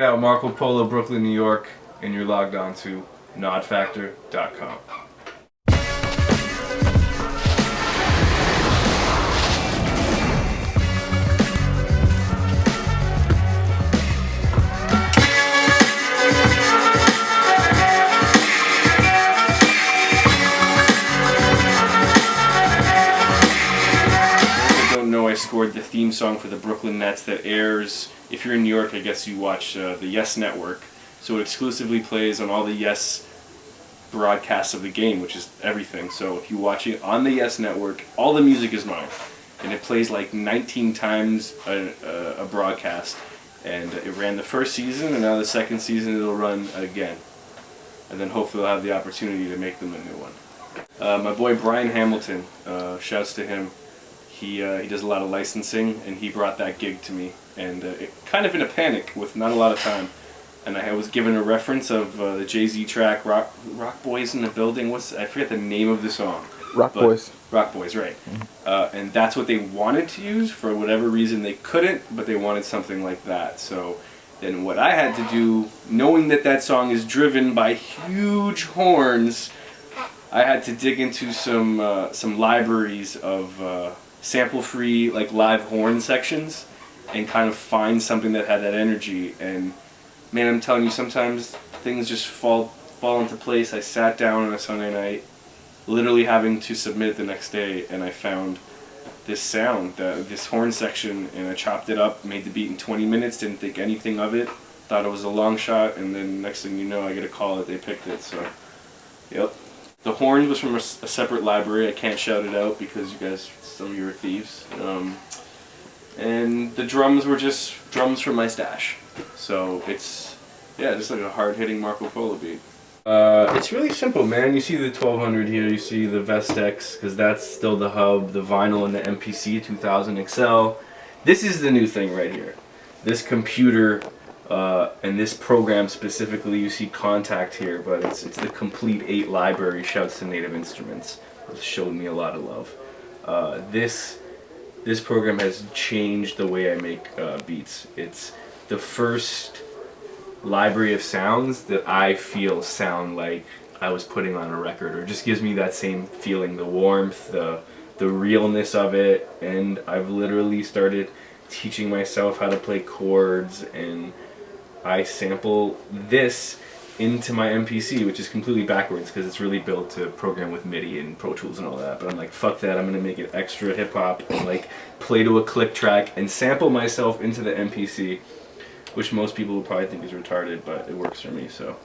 out Marco Polo, Brooklyn, New York, and you're logged on to nodfactor.com. I scored the theme song for the Brooklyn Nets that airs, if you're in New York, I guess you watch the Yes Network. So it exclusively plays on all the Yes broadcasts of the game, which is everything. So if you watch it on the Yes Network, all the music is mine. And it plays like 19 times a broadcast. And it ran the first season, and now the second season it'll run again. And then hopefully I'll have the opportunity to make them a new one. My boy Brian Hamilton, shouts to him. He does a lot of licensing, and he brought that gig to me, and kind of in a panic with not a lot of time. And I was given a reference of the Jay-Z track Roc Boys in the Building. I forget the name of the song. Roc Boys. Roc Boys, right. And that's what they wanted to use. For whatever reason they couldn't, but they wanted something like that. So then what I had to do, knowing that that song is driven by huge horns, I had to dig into some libraries of sample-free, like, live horn sections and kind of find something that had that energy. And man, I'm telling you, sometimes things just fall into place. I sat down on a Sunday night, literally having to submit the next day, and I found this sound, this horn section, and I chopped it up, made the beat in 20 minutes, didn't think anything of it, thought it was a long shot, and then next thing you know, I get a call that they picked it. So, yep. The horns was from a separate library. I can't shout it out because you guys, some of you are thieves. And the drums were just drums from my stash. So it's, yeah, just like a hard-hitting Marco Polo beat. It's really simple, man. You see the 1200 here, you see the Vestex, because that's still the hub, the vinyl and the MPC 2000 XL. This is the new thing right here. This computer, and this program specifically, you see Contact here, but it's the complete 8 library. Shouts to Native Instruments. It's showed me a lot of love. This program has changed the way I make beats. It's the first library of sounds that I feel sound like I was putting on a record, or just gives me that same feeling, the warmth, the realness of it. And I've literally started teaching myself how to play chords, and I sample this into my MPC, which is completely backwards because it's really built to program with MIDI and Pro Tools and all that. But I'm like, fuck that, I'm gonna make it extra hip hop and like play to a click track and sample myself into the MPC, which most people will probably think is retarded, but it works for me. So.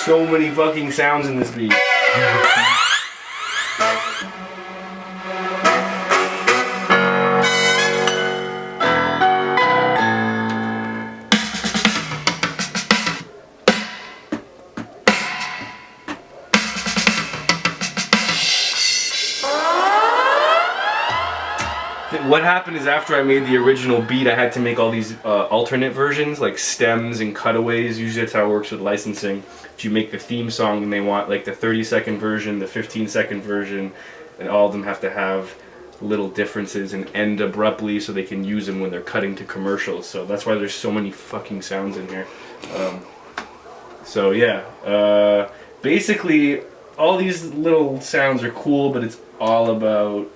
So many fucking sounds in this beat. What happened is, after I made the original beat, I had to make all these alternate versions, like stems and cutaways. Usually that's how it works with licensing. If you make the theme song and they want like the 30-second version, the 15-second version, and all of them have to have little differences and end abruptly so they can use them when they're cutting to commercials. So that's why there's so many fucking sounds in here. So yeah, basically all these little sounds are cool, but it's all about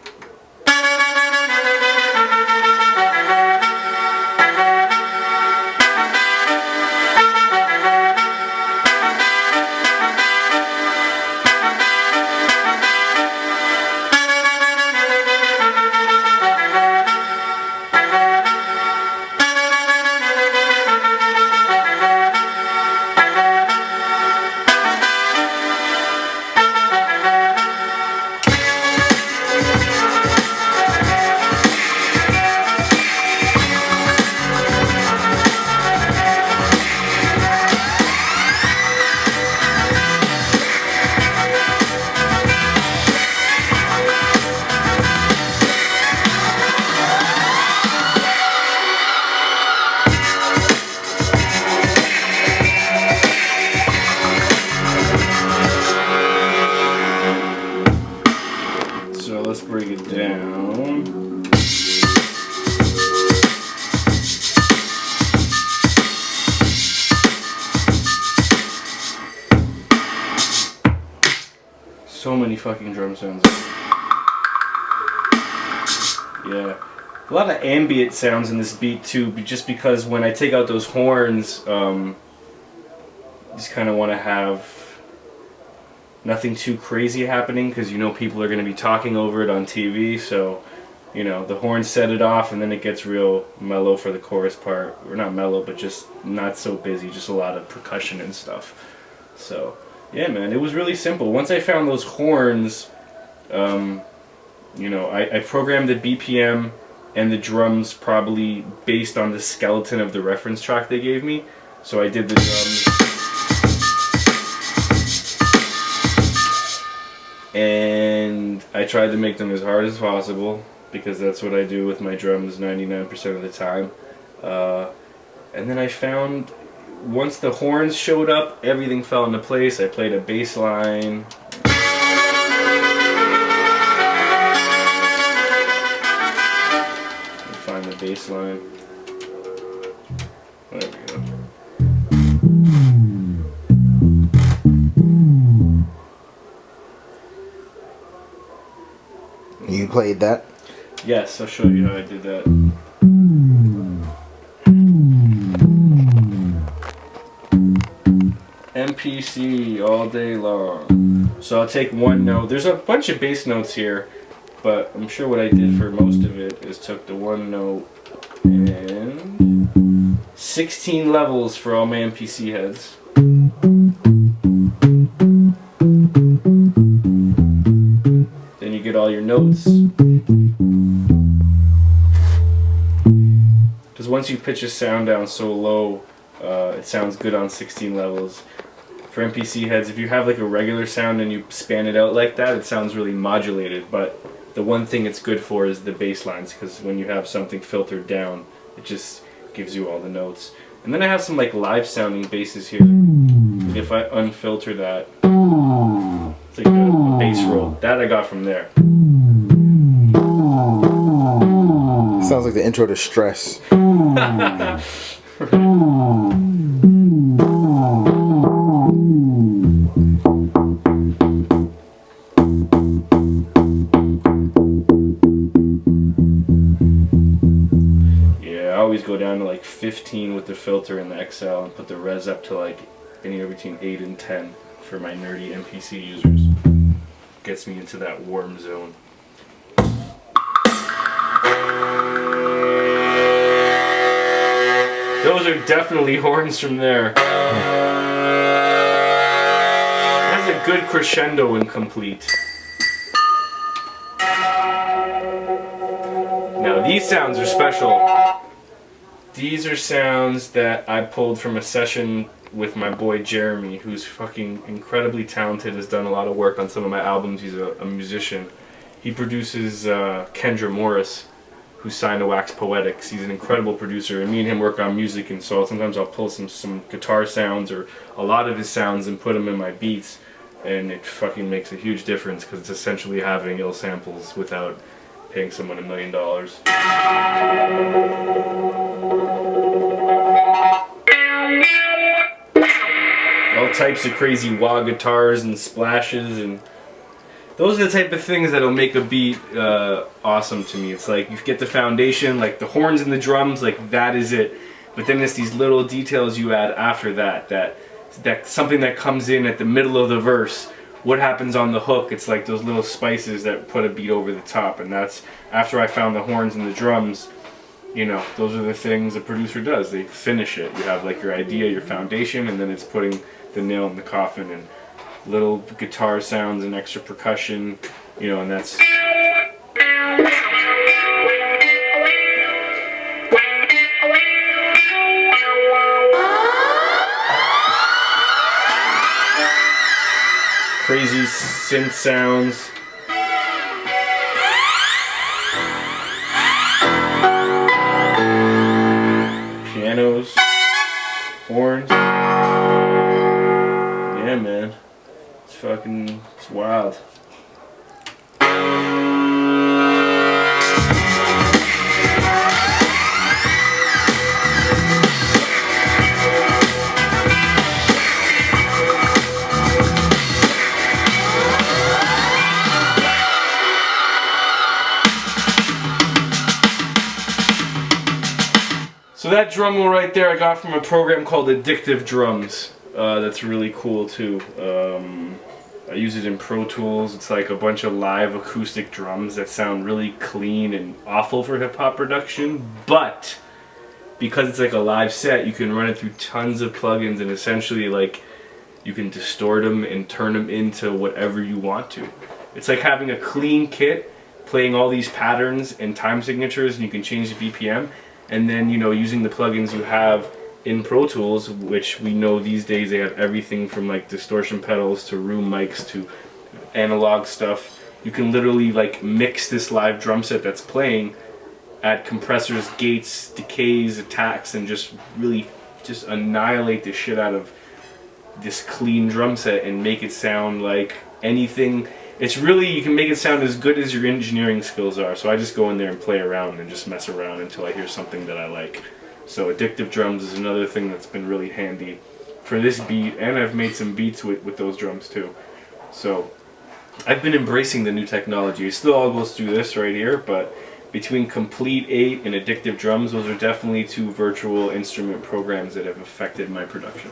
many fucking drum sounds. Yeah. A lot of ambient sounds in this beat too, just because when I take out those horns, just kind of want to have nothing too crazy happening, because you know people are going to be talking over it on TV, so you know the horns set it off, and then it gets real mellow for the chorus part, or not mellow, but just not so busy, just a lot of percussion and stuff. So yeah, man, it was really simple. Once I found those horns, you know, I programmed the BPM and the drums probably based on the skeleton of the reference track they gave me. So I did the drums, and I tried to make them as hard as possible, because that's what I do with my drums 99% of the time. And then I found, once the horns showed up, everything fell into place. I played a bass line. Find the bass line. There we go. You played that? Yes, I'll show you how I did that. MPC all day long. So I'll take one note. There's a bunch of bass notes here, but I'm sure what I did for most of it is took the one note and 16 levels for all my MPC heads. Then you get all your notes. Because once you pitch a sound down so low, it sounds good on 16 levels. For MPC heads, if you have like a regular sound and you span it out like that, it sounds really modulated, but the one thing it's good for is the bass lines, because when you have something filtered down, it just gives you all the notes. And then I have some like live sounding basses here. If I unfilter that, it's like a bass roll. That I got from there. Sounds like the intro to Stress. I always go down to like 15 with the filter and the XL, and put the res up to like anywhere between 8 and 10 for my nerdy MPC users. Gets me into that warm zone. Those are definitely horns from there. It has a good crescendo when complete. Now these sounds are special. These are sounds that I pulled from a session with my boy Jeremy, who's fucking incredibly talented, has done a lot of work on some of my albums. He's a musician. He produces Kendra Morris, who's signed to Wax Poetics. He's an incredible producer, and me and him work on music, and so sometimes I'll pull some guitar sounds or a lot of his sounds and put them in my beats, and it fucking makes a huge difference, because it's essentially having ill samples without paying someone $1 million. All types of crazy wah guitars and splashes, and those are the type of things that'll make a beat awesome to me. It's like you get the foundation, like the horns and the drums, like that is it. But then it's these little details you add after that, that something that comes in at the middle of the verse. What happens on the hook? It's like those little spices that put a beat over the top, and that's after I found the horns and the drums. You know, those are the things a producer does. They finish it. You have like your idea, your foundation, and then it's putting the nail in the coffin, and little guitar sounds and extra percussion, you know, and that's... crazy synth sounds. Pianos, horns. Yeah, man. It's wild. So that drum roll right there I got from a program called Addictive Drums. That's really cool too. I use it in Pro Tools. It's like a bunch of live acoustic drums that sound really clean and awful for hip-hop production, but because it's like a live set, you can run it through tons of plugins and essentially like you can distort them and turn them into whatever you want to. It's like having a clean kit playing all these patterns and time signatures, and you can change the BPM, and then, you know, using the plugins you have in Pro Tools, which we know these days they have everything from like distortion pedals to room mics to analog stuff. You can literally like mix this live drum set that's playing, add compressors, gates, decays, attacks, and just really just annihilate the shit out of this clean drum set and make it sound like anything. It's really, you can make it sound as good as your engineering skills are. So I just go in there and play around and just mess around until I hear something that I like. So Addictive Drums is another thing that's been really handy for this beat, and I've made some beats with those drums too. So I've been embracing the new technology. It still all goes through this right here, but between Complete 8 and Addictive Drums, those are definitely two virtual instrument programs that have affected my production.